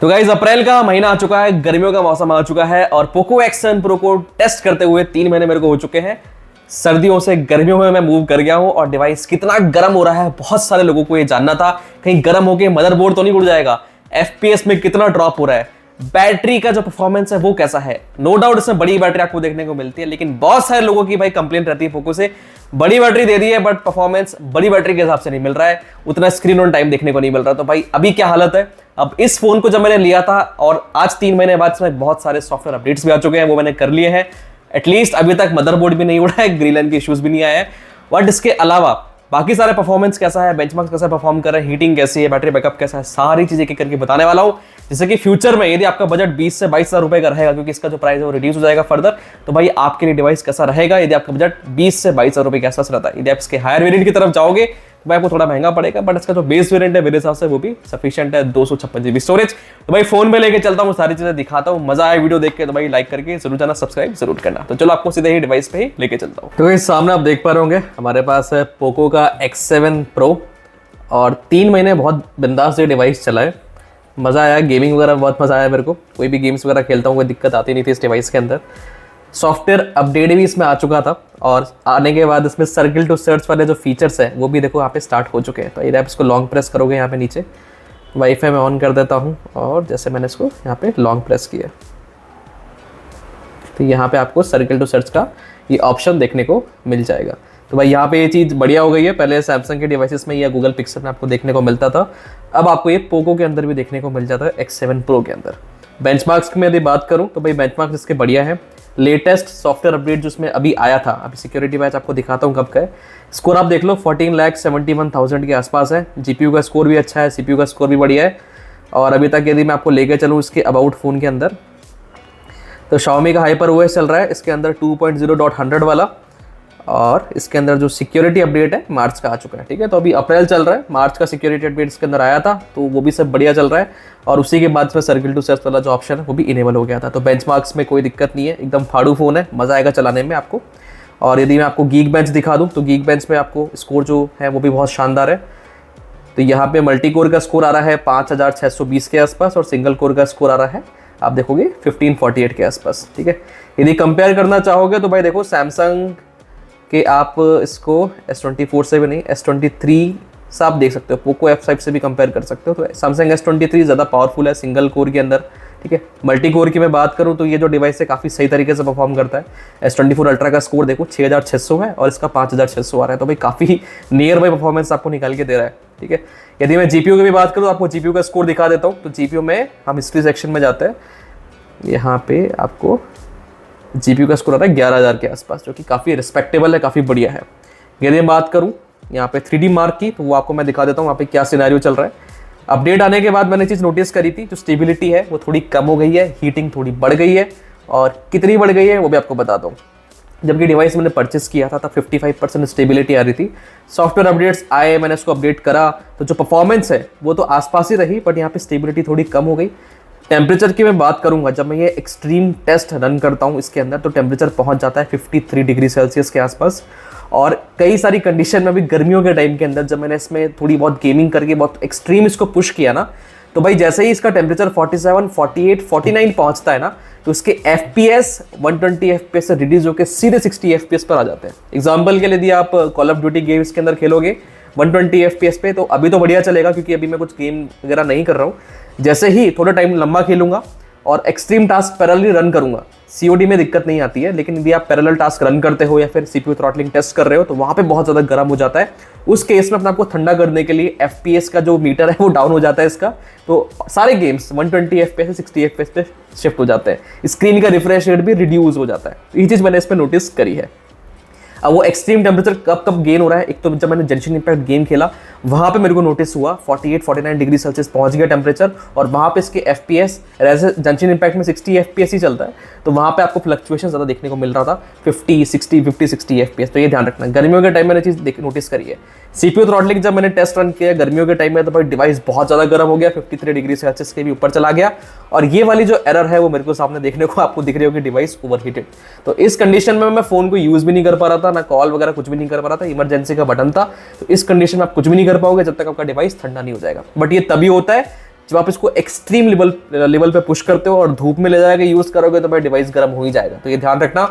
तो गाइस अप्रैल का महीना आ चुका है, गर्मियों का मौसम आ चुका है और पोको X7 Pro को टेस्ट करते हुए 3 महीने मेरे को हो चुके हैं। सर्दियों से गर्मियों में मैं मूव कर गया हूं और डिवाइस कितना गर्म हो रहा है बहुत सारे लोगों को ये जानना था। कहीं गर्म होके मदरबोर्ड तो नहीं उड़ जाएगा, FPS में कितना ड्रॉप हो रहा है, बैटरी का जो परफॉर्मेंस है वो कैसा है। नो डाउट इसमें बड़ी बैटरी आपको देखने को मिलती है, लेकिन बहुत सारे लोगों की भाई कंप्लेंट रहती है पोको से, बड़ी बैटरी दे दी है बट परफॉर्मेंस बड़ी बैटरी के हिसाब से नहीं मिल रहा है, उतना स्क्रीन ऑन टाइम देखने को नहीं मिल रहा। तो भाई अभी क्या हालत है। अब इस फोन को जब मैंने लिया था और आज 3 महीने बाद इसमें बहुत सारे सॉफ्टवेयर अपडेट्स भी आ चुके हैं, वो मैंने कर लिए हैं। एटलीस्ट अभी तक मदरबोर्ड भी नहीं उड़ा है, ग्रीन लाइन के इश्यूज भी नहीं आए हैं, बट इसके अलावा बाकी सारे परफॉर्मेंस कैसा है, बेंचमार्क कैसा परफॉर्म कर रहे हैं, हीटिंग कैसी है, बैटरी बैकअप कैसा है, सारी चीजें एक करके बताने वाला हूं। जैसे कि फ्यूचर में यदि आपका बजट 20 से 22 हज़ार रुपए का रहेगा, क्योंकि इसका जो प्राइस है वो रिड्यूस हो जाएगा फर्दर, तो भाई आपके लिए डिवाइस कैसा रहेगा यदि आपका बजट 20 से 22 हज़ार रुपए के आसपास रहता है। यदि आप इसके हायर वेरिएंट की तरफ जाओगे तो भाई आपको थोड़ा महंगा पड़ेगा, बट इसका जो बेस वेरिएंट है मेरे हिसाब से वो भी सफिशिएंट है, 256 GB स्टोरेज। तो भाई फोन में लेके चलता हूँ, सारी चीजें दिखाता हूँ। मजा आया वीडियो देख के तो भाई लाइक करके जरूर जाना, सब्सक्राइब जरूर करना। तो चलो आपको सीधे ही डिवाइस पे ही लेके चलता हूँ। तो भाई सामने आप देख पा रहे होंगे हमारे पास है पोको का X7 Pro और 3 महीने बहुत बिंदास से डिवाइस चला है। मजा आया, गेमिंग वगैरह बहुत मजा आया मेरे को, कोई भी गेम्स वगैरह खेलता हूँ कोई दिक्कत आती नहीं थी इस डिवाइस के अंदर। सॉफ्टवेयर अपडेट भी इसमें आ चुका था और आने के बाद इसमें सर्किल टू सर्च वाले जो फीचर्स हैं वो भी देखो यहाँ पे स्टार्ट हो चुके हैं। तो यदि आप इसको लॉन्ग प्रेस करोगे यहाँ पे नीचे, वाईफाई में ऑन कर देता हूँ और जैसे मैंने इसको यहाँ पे लॉन्ग प्रेस किया तो यहाँ पे आपको सर्किल टू सर्च का ये ऑप्शन देखने को मिल जाएगा। तो भाई यहाँ पे ये चीज़ बढ़िया हो गई है। पहले सैमसंग के डिवाइसेस में या गूगल पिक्सल में आपको देखने को मिलता था, अब आपको ये पोको के अंदर भी देखने को मिल जाता है X7 Pro के अंदर। बेंचमार्क्स की मैं यदि बात करूँ तो भाई बेंचमार्क्स इसके बढ़िया है। लेटेस्ट सॉफ्टवेयर अपडेट जो इसमें अभी आया था, अभी सिक्योरिटी बैच आपको दिखाता हूँ कब का है। स्कोर आप देख लो 14,71,000 के आसपास है। जीपीयू का स्कोर भी अच्छा है, सीपीयू का स्कोर भी बढ़िया है। और अभी तक यदि मैं आपको लेकर चलूँ इसके अबाउट फ़ोन के अंदर, तो Xiaomi का हाइपर ओएस चल रहा है इसके अंदर 2.0.100 वाला, और इसके अंदर जो सिक्योरिटी अपडेट है मार्च का आ चुका है। ठीक है, तो अभी अप्रैल चल रहा है, मार्च का सिक्योरिटी अपडेट इसके अंदर आया था तो वो भी सब बढ़िया चल रहा है। और उसी के बाद में सर्किल टू सर्च वाला जो ऑप्शन है वो भी इनेबल हो गया था। तो बेंचमार्क्स में कोई दिक्कत नहीं है, एकदम फाड़ू फोन है, मज़ा आएगा चलाने में आपको। और यदि मैं आपको गीक बेंच दिखा दूँ तो गीक बेंच में आपको स्कोर जो है वो भी बहुत शानदार है। तो यहाँ पे मल्टी कोर का स्कोर आ रहा है 5,620 के आसपास और सिंगल कोर का स्कोर आ रहा है आप देखोगे 1548 के आसपास। ठीक है, यदि कंपेयर करना चाहोगे तो भाई देखो सैमसंग कि आप इसको S24 से भी नहीं, S23 से आप देख सकते हो, पोको F5 से भी कंपेयर कर सकते हो। तो सैमसंग S23 ज़्यादा पावरफुल है सिंगल कोर के अंदर। ठीक है, मल्टी कोर की मैं बात करूं तो ये जो डिवाइस है काफ़ी सही तरीके से परफॉर्म करता है। S24 अल्ट्रा का स्कोर देखो 6,600 है और इसका 5,600 आ रहा है, तो भाई काफ़ी नियर बाई परफॉर्मेंस आपको निकाल के दे रहा है। ठीक है, यदि मैं जीपीयू की भी बात करूँ तो आपको जीपीयू का स्कोर दिखा देता हूँ। तो जीपीयू में हम हिस्ट्री सेक्शन में जाते हैं, यहाँ पे आपको जीपीयू का स्कोर आ रहा है 11,000 के आसपास, जो कि काफ़ी रिस्पेक्टेबल है, काफ़ी बढ़िया है। यदि मैं बात करूँ यहाँ पे 3D मार्क की, तो वो आपको मैं दिखा देता हूँ वहाँ पे क्या सिनेरियो चल रहा है। अपडेट आने के बाद मैंने चीज़ नोटिस करी थी, जो स्टेबिलिटी है वो थोड़ी कम हो गई है, हीटिंग थोड़ी बढ़ गई है, और कितनी बढ़ गई है वो भी आपको बताता हूँ। जबकि डिवाइस मैंने परचेस किया था तब 55% स्टेबिलिटी आ रही थी। सॉफ्टवेयर अपडेट्स आए, मैंने इसको अपडेट करा तो जो परफॉर्मेंस है वो तो आसपास ही रही, बट यहाँ पे स्टेबिलिटी थोड़ी कम हो गई। टेम्परेचर की मैं बात करूंगा, जब मैं ये एक्सट्रीम टेस्ट रन करता हूँ इसके अंदर तो टेम्परेचर पहुंच जाता है 53 डिग्री सेल्सियस के आसपास। और कई सारी कंडीशन में भी गर्मियों के टाइम के अंदर जब मैंने इसमें थोड़ी बहुत गेमिंग करके बहुत एक्सट्रीम इसको पुश किया ना, तो भाई जैसे ही इसका टेम्परेचर 47, 48, 49 पहुंचता है ना, तो इसके FPS 120 FPS से रिड्यूस होकर सीधे 60 FPS पर आ जाते हैं। एग्जाम्पल के लिए यदि आप कॉल ऑफ ड्यूटी गेम्स के अंदर खेलोगे 120 FPS पे, तो अभी तो बढ़िया चलेगा क्योंकि अभी मैं कुछ गेम वगैरह नहीं कर रहा हूँ। जैसे ही थोड़ा टाइम लंबा खेलूंगा और एक्सट्रीम टास्क पैरेलली रन करूंगा, COD में दिक्कत नहीं आती है, लेकिन यदि आप पैरेलल टास्क रन करते हो या फिर CPU थ्रॉटलिंग टेस्ट कर रहे हो तो वहाँ पे बहुत ज़्यादा गर्म हो जाता है। उस केस में अपने आपको ठंडा करने के लिए FPS का जो मीटर है वो डाउन हो जाता है इसका, तो सारे गेम्स 120 FPS से 60 FPS पे शिफ्ट हो जाते हैं। स्क्रीन का रिफ्रेश रेट भी रिड्यूस हो जाता है। ये चीज़ मैंने इस पर नोटिस करी है। अब वो एक्सट्रीम टेम्परेचर कब कब गेन हो रहा है, एक तो जब मैंने जेंशिन इम्पैक्ट गेम खेला वहाँ पे मेरे को नोटिस हुआ 48-49 डिग्री सेल्सियस पहुँच गया टेम्परेचर, और वहाँ पे इसके FPS जेंशिन इम्पैक्ट में 60 FPS ही चलता है, तो वहाँ पे आपको फ्लक्चुएशन ज़्यादा देखने को मिल रहा था 50-60 FPS। तो ये ध्यान रखना, गर्मियों के टाइम मैंने चीज़ नोटिस करी है। CPU थ्रॉटलिंग जब मैंने टेस्ट रन किया गर्मियों के टाइम में तो भाई डिवाइस बहुत ज़्यादा गर्म हो गया, 53 डिग्री सेल्सियस के भी ऊपर चला गया, और ये वाली जो एरर है वो मेरे को सामने देखने को आपको दिख रही होगी, डिवाइस ओवरहीटेड। तो इस कंडीशन में मैं फ़ोन को यूज़ भी नहीं कर पा रहा था, ना कॉल वगैरह कुछ भी नहीं कर पा रहा था, इमरजेंसी का बटन था। तो इस कंडीशन में आप कुछ भी नहीं कर पाओगे जब तक आपका डिवाइस ठंडा नहीं हो जाएगा। बट ये तभी होता है जब आप इसको एक्सट्रीम लेवल पे पुश करते हो और धूप में ले जाकर यूज़ करोगे तो भाई डिवाइस गर्म हो ही जाएगा, तो ये ध्यान रखना।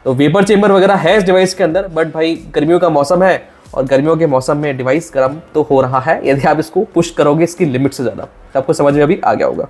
तो वेपर चेंबर वगैरह है इस डिवाइस के अंदर, बट भाई गर्मियों का मौसम है और गर्मियों के मौसम में डिवाइस गर्म तो हो रहा है यदि आप इसको पुश करोगे इसकी लिमिट से ज़्यादा, तो आपको समझ में अभी आ गया होगा।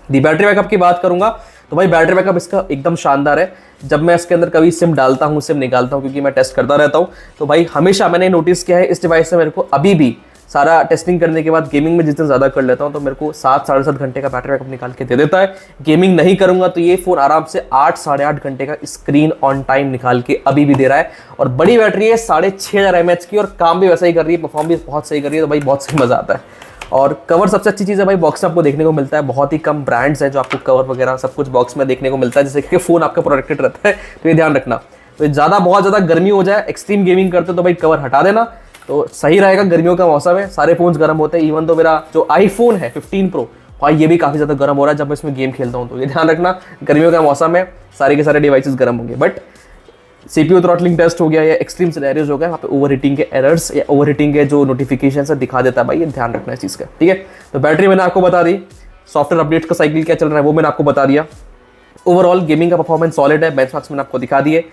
दी बैटरी बैकअप की बात करूंगा तो भाई बैटरी बैकअप इसका एकदम शानदार है। जब मैं इसके अंदर कभी सिम डालता हूँ सिम निकालता हूँ, क्योंकि मैं टेस्ट करता रहता हूँ, तो भाई हमेशा मैंने नोटिस किया है इस डिवाइस से मेरे को अभी भी सारा टेस्टिंग करने के बाद गेमिंग में जितना ज़्यादा कर लेता हूँ तो मेरे को 7 साढ़े 7 घंटे का बैटरी बैकअप निकाल के दे देता है। गेमिंग नहीं करूंगा तो ये फ़ोन आराम से 8 साढ़े 8 घंटे का स्क्रीन ऑन टाइम निकाल के अभी भी दे रहा है। और बड़ी बैटरी है 6500 mAh की, और काम भी वैसा ही कर रही है, परफॉर्म भी बहुत सही कर रही है, तो भाई बहुत सही मज़ा आता है। और कवर सबसे अच्छी चीज़ है भाई, बॉक्स में आपको देखने को मिलता है। बहुत ही कम ब्रांड्स हैं जो आपको कवर वगैरह सब कुछ बॉक्स में देखने को मिलता है, जैसे कि फ़ोन आपका प्रोटेक्टेड रहता है, तो ये ध्यान रखना। तो बहुत ज़्यादा गर्मी हो जाए, एक्सट्रीम गेमिंग करते हो तो भाई कवर हटा देना, तो सही रहेगा। गर्मियों का मौसम है, सारे फोन्स गर्म होते हैं। इवन तो मेरा जो आईफोन है 15 प्रो भाई ये भी काफ़ी ज़्यादा गर्म हो रहा है जब मैं इसमें गेम खेलता हूँ, तो ये ध्यान रखना। गर्मियों का मौसम है, सारे के सारे डिवाइसेस गर्म होंगे। बट CPU थ्रॉटलिंग टेस्ट हो गया या एक्सट्रीम सिनेरियोज हो गया, वहाँ पे ओवर हीटिंग के एरर्स या ओवर हीटिंग के जो नोटिफिकेशन है दिखा देता है भाई, ये ध्यान रखना इस चीज़ का, ठीक है। तो बैटरी मैंने आपको बता दी, सॉफ्टवेयर अपडेट्स का साइकिल क्या चल रहा है वो मैंने आपको बता दिया। ओवरऑल गेमिंग का परफॉर्मेंस सॉलिड है, बेंचमार्क्स मैंने आपको दिखा दिए।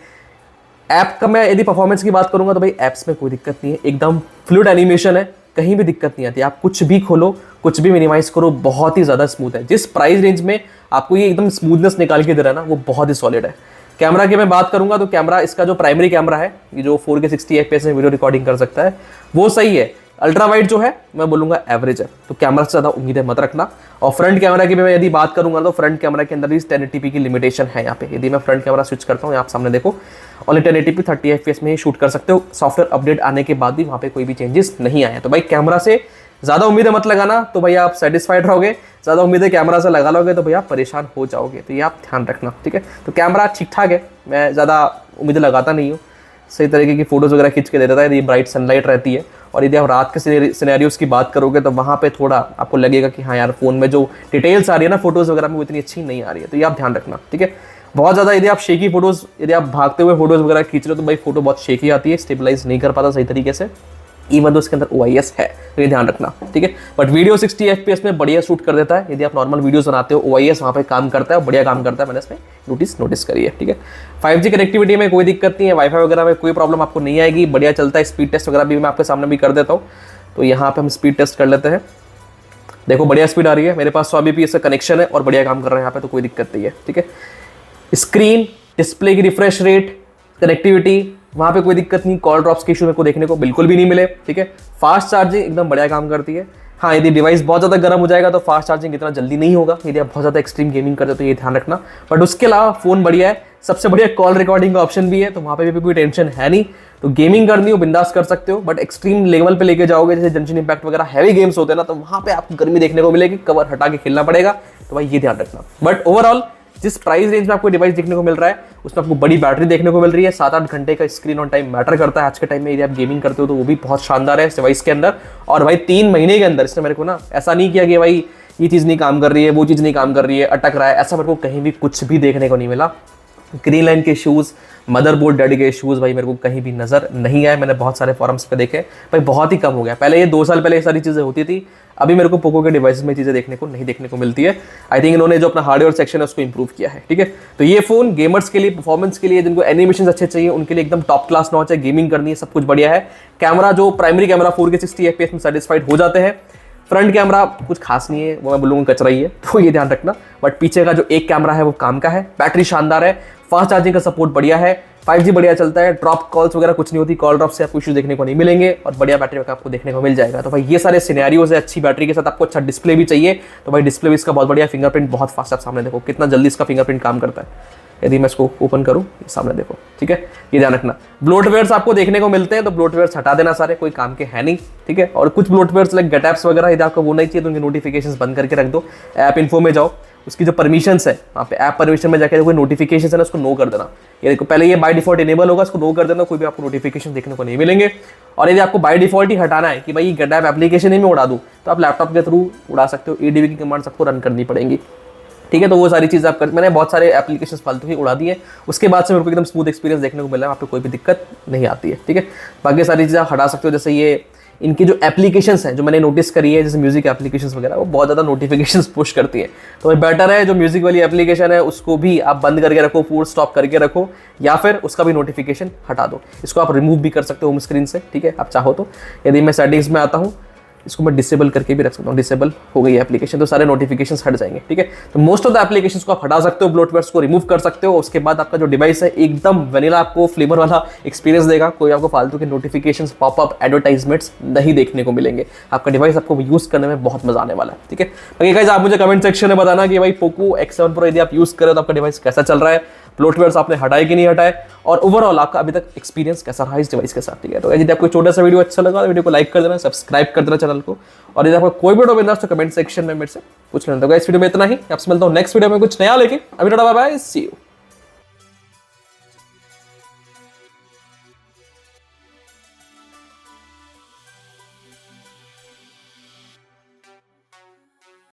ऐप का मैं यदि परफॉर्मेंस की बात करूंगा तो भाई ऐप्स में कोई दिक्कत नहीं है, एकदम फ्लूइड एनिमेशन है, कहीं भी दिक्कत नहीं आती। आप कुछ भी खोलो, कुछ भी मिनिमाइज करो, बहुत ही ज़्यादा स्मूथ है। जिस प्राइस रेंज में आपको ये एकदम स्मूथनेस निकाल के दे रहा है ना, वो बहुत ही सॉलिड है। कैमरा की मैं बात करूंगा तो कैमरा इसका जो प्राइमरी कैमरा है, ये जो 4K 60 FPS में वीडियो रिकॉर्डिंग कर सकता है, वो सही है। अल्ट्रा वाइड जो है मैं बोलूंगा एवरेज है, तो कैमरा से ज़्यादा उम्मीदें मत रखना। और फ्रंट कैमरा की मैं यदि बात करूंगा तो फ्रंट कैमरा के अंदर भी 1080p की लिमिटेशन है यहाँ पे। यदि मैं फ्रंट कैमरा स्विच करता हूँ, आप सामने देखो, ओनली 1080p 30 FPS में ही शूट कर सकते हो। सॉफ्टवेयर अपडेट आने के बाद भी वहाँ पे कोई भी चेंजेस नहीं आए। तो भाई कैमरा से ज़्यादा उम्मीदें मत लगाना, तो भाई आप सेटिस्फाइड रहोगे। ज़्यादा उम्मीदें कैमरा से लगा लोगे तो भैया आप परेशान हो जाओगे, तो ये आप ध्यान रखना, ठीक है। तो कैमरा ठीक ठाक है, मैं ज़्यादा उम्मीदें लगाता नहीं हूँ, सही तरीके की फोटोज़ वगैरह खींच के दे देता है। यदि ब्राइट सनलाइट रहती है और यदि आप रात के सिनेरियोस की बात करोगे तो वहाँ पे थोड़ा आपको लगेगा कि हाँ यार फ़ोन में जो डिटेल्स आ रही है ना फोटोज़ वगैरह में, वो इतनी अच्छी नहीं आ रही है, तो ये आप ध्यान रखना, ठीक है। बहुत ज़्यादा यदि आप शेकी फोटोज़, यदि आप भागते हुए फोटोज़ वगैरह खींच रहे हो तो भाई फोटो बहुत शेकी आती है, स्टेबलाइज नहीं कर पाता सही तरीके से। इवन तो इसके अंदर OIS है, तो ये ध्यान रखना, ठीक है। बट वीडियो 60 FPS में बढ़िया शूट कर देता है। यदि आप नॉर्मल वीडियोस बनाते हो, OIS वहाँ पे काम करता है, बढ़िया काम करता है, मैंने इसमें नोटिस करी है, ठीक है। 5G कनेक्टिविटी में कोई दिक्कत नहीं है, वाईफाई वगैरह में कोई प्रॉब्लम आपको नहीं आएगी, बढ़िया चलता है। स्पीड टेस्ट वगैरह भी मैं आपके सामने भी कर देता हूँ, तो यहाँ पे हम स्पीड टेस्ट कर लेते हैं। देखो बढ़िया स्पीड आ रही है, मेरे पास 100 Mbps का कनेक्शन है और बढ़िया काम कर रहा है यहाँ पे, तो कोई दिक्कत नहीं है, ठीक है। स्क्रीन डिस्प्ले की रिफ्रेश रेट, कनेक्टिविटी, वहाँ पे कोई दिक्कत नहीं। कॉल ड्रॉप्स के इशू मेरे को देखने को बिल्कुल भी नहीं मिले, ठीक है। फास्ट चार्जिंग एकदम बढ़िया काम करती है। हाँ, यदि डिवाइस बहुत ज़्यादा गर्म हो जाएगा तो फास्ट चार्जिंग इतना जल्दी नहीं होगा, यदि आप बहुत ज़्यादा एक्सट्रीम गेमिंग करते हो तो ये ध्यान रखना। बट उसके अलावा फ़ोन बढ़िया है, सबसे बढ़िया कॉल रिकॉर्डिंग का ऑप्शन भी है, तो वहाँ पे भी कोई टेंशन है नहीं। तो गेमिंग करनी हो बिंदास कर सकते हो, बट एक्सट्रीम लेवल पे लेके जाओगे, जैसे जंक्शन इम्पैक्ट वगैरह हैवी गेम्स होते हैं ना, तो वहाँ पे आपको गर्मी देखने को मिलेगी, कवर हटा के खेलना पड़ेगा, तो भाई ये ध्यान रखना। बट ओवरऑल जिस प्राइस रेंज में आपको डिवाइस देखने को मिल रहा है उसमें आपको बड़ी बैटरी देखने को मिल रही है। 7-8 घंटे का स्क्रीन ऑन टाइम मैटर करता है आज के टाइम में, यदि आप गेमिंग करते हो तो वो भी बहुत शानदार है इस डिवाइस के अंदर। और भाई 3 महीने के अंदर इसने मेरे को ना ऐसा नहीं किया कि भाई ये चीज़ नहीं काम कर रही है, वो चीज़ नहीं काम कर रही है, अटक रहा है, ऐसा मेरे को कहीं भी कुछ भी देखने को नहीं मिला। ग्रीन लाइन के इशूज़, मदरबोर्ड डेड के इशूज़ भाई मेरे को कहीं भी नज़र नहीं आए। मैंने बहुत सारे फॉरम्स पे देखे भाई, बहुत ही कम हो गया। पहले ये 2 साल पहले ये सारी चीज़ें होती थी, अभी मेरे को पोको के डिवाइसेस में चीज़ें देखने को मिलती है। आई थिंक इन्होंने जो अपना हार्डवेयर सेक्शन है उसको इंप्रूव किया है, ठीक है। तो ये फ़ोन गेमर्स के लिए, परफॉर्मेंस के लिए, जिनको एनिमेशन अच्छे चाहिए उनके लिए एकदम टॉप क्लास नॉच है। गेमिंग करनी है, सब कुछ बढ़िया है। कैमरा जो प्राइमरी कैमरा 4K 60 FPS में सेटिस्फाइड हो जाते हैं। फ्रंट कैमरा कुछ खास नहीं है, वो मैं बोलूँगा कचरा ही है, तो ये ध्यान रखना। बट पीछे का जो एक कैमरा है वो काम का है। बैटरी शानदार है, फास्ट चार्जिंग का सपोर्ट बढ़िया है, 5G बढ़िया चलता है, ड्रॉप कॉल्स वगैरह कुछ नहीं होती, कॉल ड्रॉप से आपको इशू देखने को नहीं मिलेंगे और बढ़िया बैटरी बैकअप आपको देखने को मिल जाएगा। तो भाई ये सारे सिनेरियोज है। अच्छी बैटरी के साथ आपको अच्छा डिस्प्ले भी चाहिए, तो भाई डिस्प्ले भी इसका बहुत बढ़िया, फिंगरप्रिंट बहुत फास्ट, आप सामने देखो कितना जल्दी इसका फिंगरप्रिंट काम करता है। यदि मैं इसको ओपन करूँ, सामने देखो, ठीक है, ये ध्यान रखना। ब्लोटवेयर्स आपको देखने को मिलते हैं तो ब्लोटवेयर्स हटा देना, सारे कोई काम के है नहीं, ठीक है। और कुछ ब्लोटवेयर्स लाइक गेट एप्स वगैरह यदि आपको वो नहीं चाहिए तो उनके नोटिफिकेशंस बंद करके रख दो। ऐप इन्फो में जाओ, उसकी जो परमिशंस है वहाँ पे ऐप परमिशन में जाकर कोई नोटिफिकेशन है ना उसको नो कर देना। ये देखो पहले ये बाय डिफॉल्ट इनेबल होगा, उसको नो कर देना, कोई भी आपको नोटिफिकेशन देखने को नहीं मिलेंगे। और यदि आपको बाय डिफॉल्ट ही हटाना है कि भाई ये गेट ऐप एप्लीकेशन ही में उड़ा दूँ, तो आप लैपटॉप के थ्रू उड़ा सकते हो। ADB की कमांड्स आपको रन करनी पड़ेंगी, ठीक है। तो वो सारी चीज़ आप कर, मैंने बहुत सारे एप्लीकेशन फालतू ही उड़ा दिए, उसके बाद से मेरे को एकदम स्मूथ एक्सपीरियंस देखने को मिला है, वहाँ पे कोई भी दिक्कत नहीं आती है, ठीक है। बाकी सारी चीज़ें आप हटा सकते हो, जैसे ये इनकी जो एप्लीकेशंस हैं जो मैंने नोटिस करी है, जैसे म्यूजिक एप्लीकेशंस वगैरह, वो बहुत ज़्यादा नोटिफिकेशंस पुश करती है। तो भाई बेटर है जो म्यूजिक वाली एप्लीकेशन है उसको भी आप बंद करके रखो, फुल स्टॉप करके रखो, या फिर उसका भी नोटिफिकेशन हटा दो। इसको आप रिमूव भी कर सकते हो होम स्क्रीन से, ठीक है, आप चाहो तो। यदि मैं सेटिंग्स में आता हूँ, इसको मैं डिसेबल करके भी रख सकता हूँ, डिसेबल हो गई एप्लीकेशन, तो सारे नोटिफिकेशंस हट जाएंगे, ठीक है। तो मोस्ट ऑफ द एप्लीकेशंस को आप हटा सकते हो, ब्लोटवेयर्स को रिमूव कर सकते हो। उसके बाद आपका जो डिवाइस है एकदम वनीला आपको फ्लेवर वाला एक्सपीरियंस देगा, कोई आपको फालतू के नोटिफिकेशंस, पॉपअप, एडवर्टाइजमेंट्स नहीं देखने को मिलेंगे। आपका डिवाइस आपको यूज करने में बहुत मजा आने वाला है, ठीक है। बाकी गाइस आप मुझे कमेंट सेक्शन में बताना कि भाई पोको X7 Pro यदि आप यूज करें तो आपका डिवाइस कैसा चल रहा है, ब्लोटवेयर्स आपने हटाए कि नहीं हटाए, और ओवरऑल आपका अभी तक एक्सपीरियंस कैसा रहा इस डिवाइस के साथ, ठीक है। तो यदि आपको छोटा सा वीडियो अच्छा लगा तो वीडियो को लाइक कर देना, सब्सक्राइब कर देना चैनल को, और यदि आपको कोई भी डाउट है तो कमेंट सेक्शन में मेरे से पूछ लेना। तो गाइस वीडियो में इतना ही, आपसे मिलता हूँ नेक्स्ट वीडियो में कुछ नया लेके। अभी बाय बाय, सी यू।